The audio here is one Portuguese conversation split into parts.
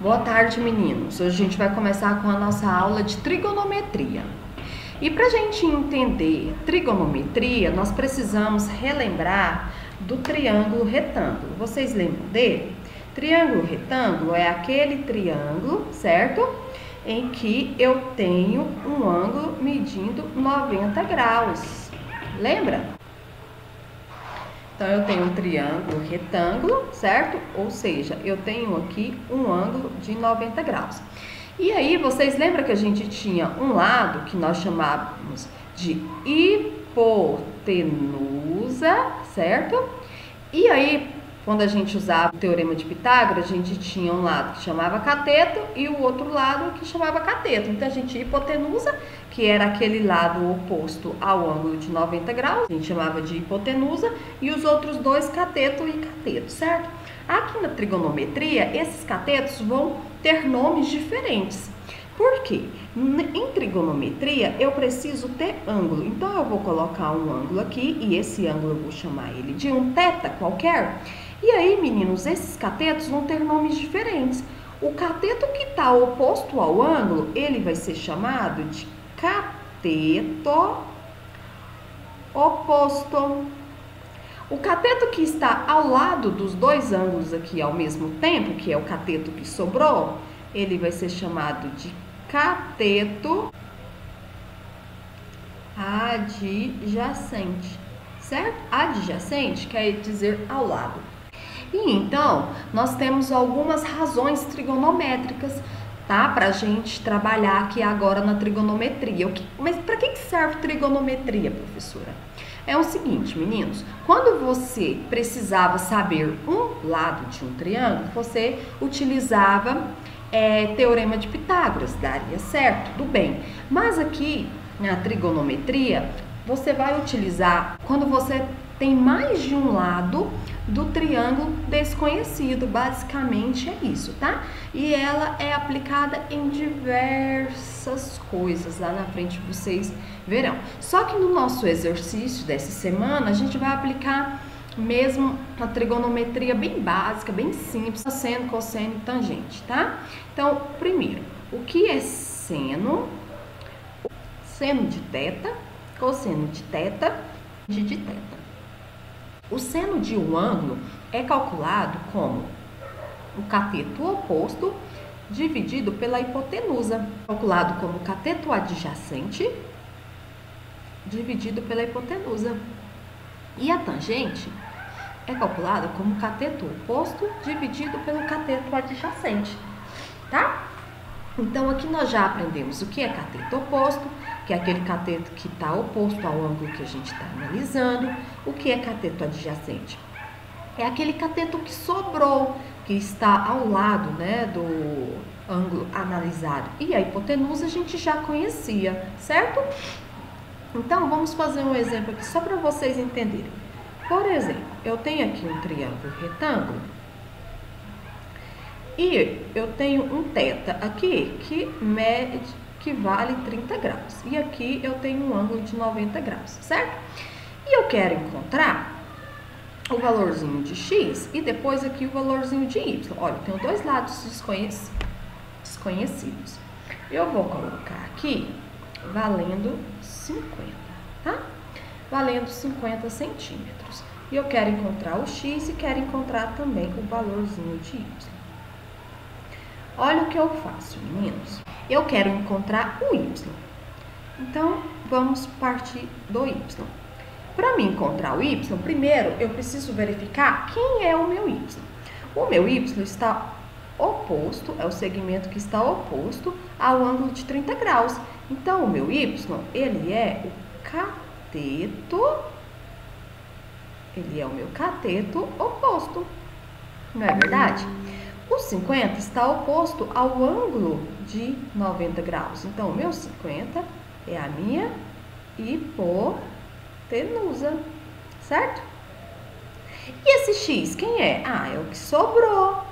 Boa tarde, meninos. Hoje a gente vai começar com a nossa aula de trigonometria. E para a gente entender trigonometria, nós precisamos relembrar do triângulo retângulo. Vocês lembram dele? Triângulo retângulo é aquele triângulo, certo? Em que eu tenho um ângulo medindo 90 graus. Lembra? Então, eu tenho um triângulo retângulo, certo? Ou seja, eu tenho aqui um ângulo de 90 graus. E aí, vocês lembram que a gente tinha um lado que nós chamávamos de hipotenusa, certo? E aí, quando a gente usava o teorema de Pitágoras, a gente tinha um lado que chamava cateto e o outro lado que chamava cateto. Então, a gente tinha hipotenusa, que era aquele lado oposto ao ângulo de 90 graus, a gente chamava de hipotenusa, e os outros dois, cateto e cateto, certo? Aqui na trigonometria, esses catetos vão ter nomes diferentes. Por quê? Em trigonometria, eu preciso ter ângulo. Então, eu vou colocar um ângulo aqui, e esse ângulo eu vou chamar ele de um θ qualquer. E aí, meninos, esses catetos vão ter nomes diferentes. O cateto que está oposto ao ângulo, ele vai ser chamado de cateto oposto. O cateto que está ao lado dos dois ângulos aqui ao mesmo tempo, que é o cateto que sobrou, ele vai ser chamado de cateto adjacente, certo? Adjacente quer dizer ao lado. E então, nós temos algumas razões trigonométricas, tá? Pra gente trabalhar aqui agora na trigonometria. Mas para que serve trigonometria, professora? É o seguinte, meninos, quando você precisava saber um lado de um triângulo, você utilizava teorema de Pitágoras, daria certo, tudo bem. Mas aqui na trigonometria, você vai utilizar quando você tem mais de um lado do triângulo desconhecido, basicamente é isso, tá? E ela é aplicada em diversas coisas, lá na frente vocês verão. Só que no nosso exercício dessa semana, a gente vai aplicar mesmo a trigonometria bem básica, bem simples, seno, cosseno e tangente, tá? Então, primeiro, o que é seno? Seno de θ, cosseno de θ, de θ. O seno de um ângulo é calculado como o cateto oposto dividido pela hipotenusa, calculado como o cateto adjacente dividido pela hipotenusa. E a tangente é calculada como o cateto oposto dividido pelo cateto adjacente, tá? Então, aqui nós já aprendemos o que é cateto oposto, que é aquele cateto que está oposto ao ângulo que a gente está analisando. O que é cateto adjacente? É aquele cateto que sobrou, que está ao lado, né, do ângulo analisado. E a hipotenusa a gente já conhecia, certo? Então, vamos fazer um exemplo aqui só para vocês entenderem. Por exemplo, eu tenho aqui um triângulo retângulo e eu tenho um θ aqui que vale 30 graus. E aqui eu tenho um ângulo de 90 graus, certo? E eu quero encontrar o valorzinho de x e depois aqui o valorzinho de y. Olha, eu tenho dois lados desconhecidos. Eu vou colocar aqui valendo 50, tá? Valendo 50 centímetros. E eu quero encontrar o x e quero encontrar também o valorzinho de y. Olha o que eu faço, meninos. Eu quero encontrar o y. Então, vamos partir do y. Para me encontrar o y, primeiro eu preciso verificar quem é o meu y. O meu y está oposto, é o segmento que está oposto ao ângulo de 30 graus. Então, o meu y, ele é o cateto, ele é o meu cateto oposto. Não é verdade? O 50 está oposto ao ângulo de 90 graus. Então, o meu 50 é a minha hipotenusa, certo? E esse x, quem é? Ah, é o que sobrou.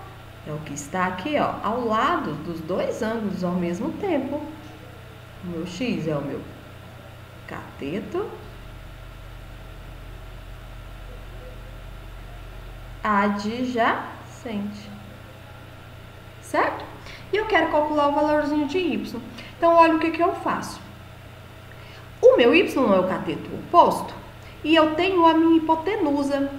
É o que está aqui, ó, ao lado dos dois ângulos ao mesmo tempo. O meu x é o meu cateto adjacente. Certo? E eu quero calcular o valorzinho de y. Então, olha o que eu faço. O meu y é o cateto oposto e eu tenho a minha hipotenusa.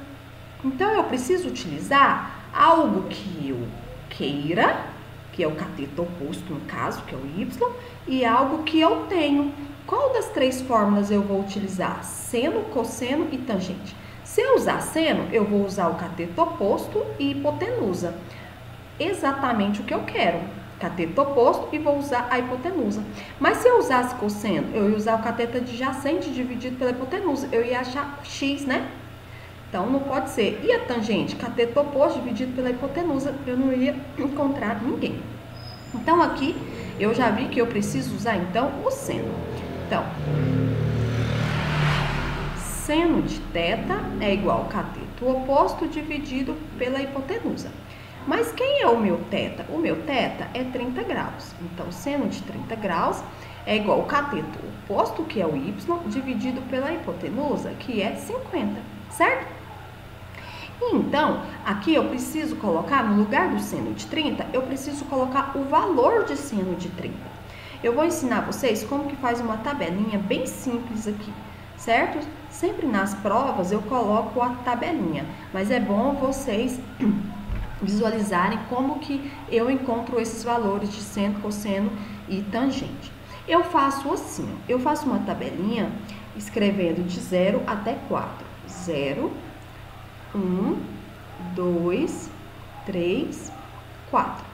Então, eu preciso utilizar algo que eu queira, que é o cateto oposto no caso, que é o y, e algo que eu tenho. Qual das três fórmulas eu vou utilizar? Seno, cosseno e tangente. Se eu usar seno, eu vou usar o cateto oposto e hipotenusa. Exatamente o que eu quero. Cateto oposto e vou usar a hipotenusa. Mas se eu usasse cosseno, eu ia usar o cateto adjacente dividido pela hipotenusa. Eu ia achar x, né? Então, não pode ser. E a tangente? Cateto oposto dividido pela hipotenusa. Eu não ia encontrar ninguém. Então, aqui, eu já vi que eu preciso usar, então, o seno. Então, seno de θ é igual ao cateto oposto dividido pela hipotenusa. Mas quem é o meu θ? O meu θ é 30 graus. Então, seno de 30 graus é igual ao cateto oposto, que é o y, dividido pela hipotenusa, que é 50, certo? Então, aqui eu preciso colocar, no lugar do seno de 30, eu preciso colocar o valor de seno de 30. Eu vou ensinar vocês como que faz uma tabelinha bem simples aqui, certo? Sempre nas provas eu coloco a tabelinha, mas é bom vocês visualizarem como que eu encontro esses valores de seno, cosseno e tangente. Eu faço assim, eu faço uma tabelinha escrevendo de 0 até 4. 0, 1, 2, 3, 4.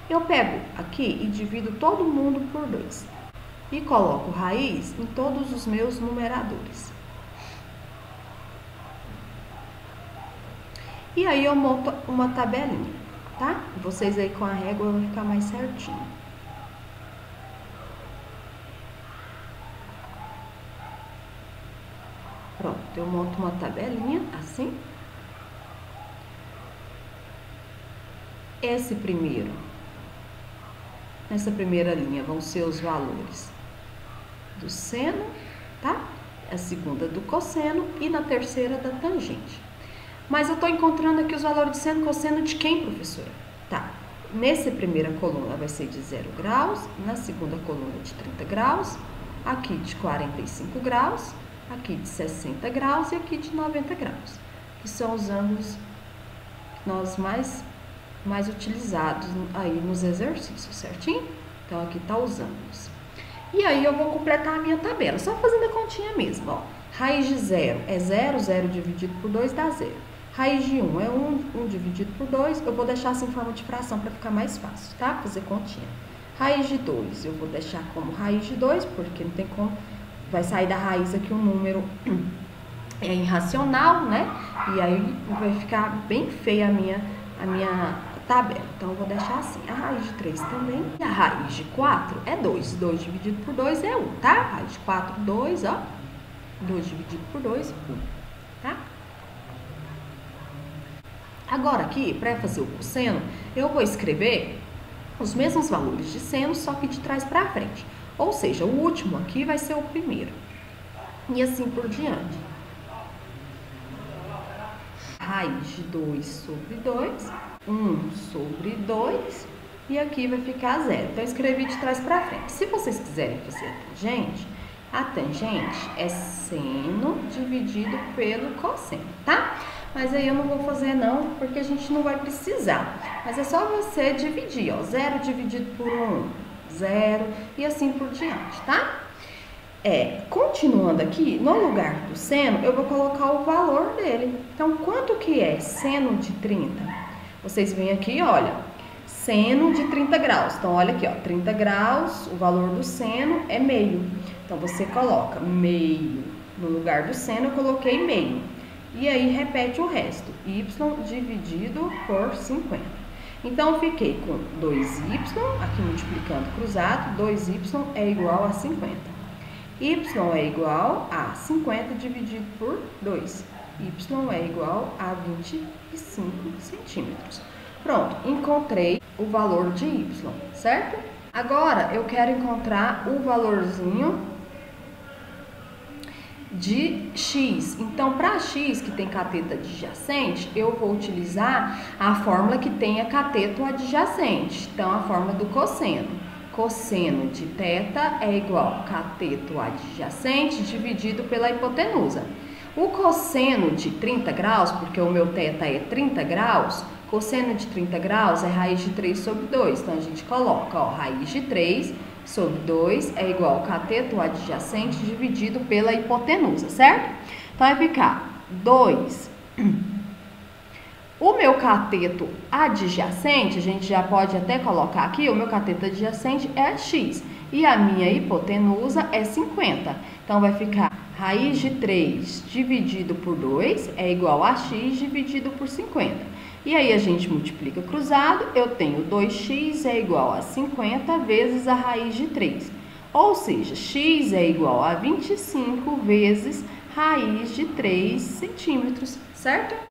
Eu pego aqui e divido todo mundo por 2. E coloco raiz em todos os meus numeradores. E aí eu monto uma tabelinha, tá? Vocês aí com a régua vão ficar mais certinho. Pronto, eu monto uma tabelinha assim. Nessa primeira linha vão ser os valores do seno, tá? A segunda do cosseno e na terceira da tangente. Mas eu tô encontrando aqui os valores de seno e cosseno de quem, professora? Tá, nessa primeira coluna vai ser de 0 graus, na segunda coluna de 30 graus, aqui de 45 graus, aqui de 60 graus e aqui de 90 graus, que são os ângulos que nós mais utilizados aí nos exercícios, certinho? Então, aqui tá os ângulos. E aí, eu vou completar a minha tabela, só fazendo a continha mesmo, ó. Raiz de 0 é 0, 0 dividido por 2 dá 0. Raiz de 1 é 1 dividido por 2, eu vou deixar assim em forma de fração para ficar mais fácil, tá? Fazer continha. Raiz de 2, eu vou deixar como raiz de 2, porque não tem como, vai sair da raiz aqui um número irracional, né? E aí vai ficar bem feia a minha tabela. Então, eu vou deixar assim. A raiz de 3 também. E a raiz de 4 é 2. 2 dividido por 2 é 1, tá? A raiz de 4, 2, ó. 2 dividido por 2, 1, tá? Agora aqui, para fazer o cosseno, eu vou escrever os mesmos valores de seno, só que de trás para frente. Ou seja, o último aqui vai ser o primeiro. E assim por diante. Raiz de 2 sobre 2, 1 sobre 2, e aqui vai ficar 0. Então, eu escrevi de trás para frente. Se vocês quiserem fazer a tangente é seno dividido pelo cosseno, tá? Mas aí eu não vou fazer não, porque a gente não vai precisar. Mas é só você dividir, ó. 0 dividido por 1, 0, e assim por diante, tá? Continuando aqui, no lugar do seno, eu vou colocar o valor dele. Então, quanto que é seno de 30? Vocês vêm aqui, olha, seno de 30 graus. Então, olha aqui, ó, 30 graus, o valor do seno é meio. Então, você coloca meio. No lugar do seno, eu coloquei meio. E aí, repete o resto. Y dividido por 50. Então, eu fiquei com 2y, aqui multiplicando cruzado, 2y é igual a 50. Y é igual a 50 dividido por 2. Y é igual a 25 centímetros. Pronto, encontrei o valor de y, certo? Agora, eu quero encontrar o valorzinho de x. Então, para x que tem cateto adjacente, eu vou utilizar a fórmula que tenha cateto adjacente. Então, a fórmula do cosseno. Cosseno de θ é igual a cateto adjacente dividido pela hipotenusa. O cosseno de 30 graus, porque o meu θ é 30 graus, cosseno de 30 graus é raiz de 3 sobre 2. Então, a gente coloca, ó, raiz de 3 sobre 2 é igual ao cateto adjacente dividido pela hipotenusa, certo? Então, vai ficar 2. O meu cateto adjacente, a gente já pode até colocar aqui, o meu cateto adjacente é x. E a minha hipotenusa é 50. Então, vai ficar raiz de 3 dividido por 2 é igual a x dividido por 50. E aí, a gente multiplica cruzado, eu tenho 2x é igual a 50 vezes a raiz de 3. Ou seja, x é igual a 25 vezes raiz de 3 centímetros, certo?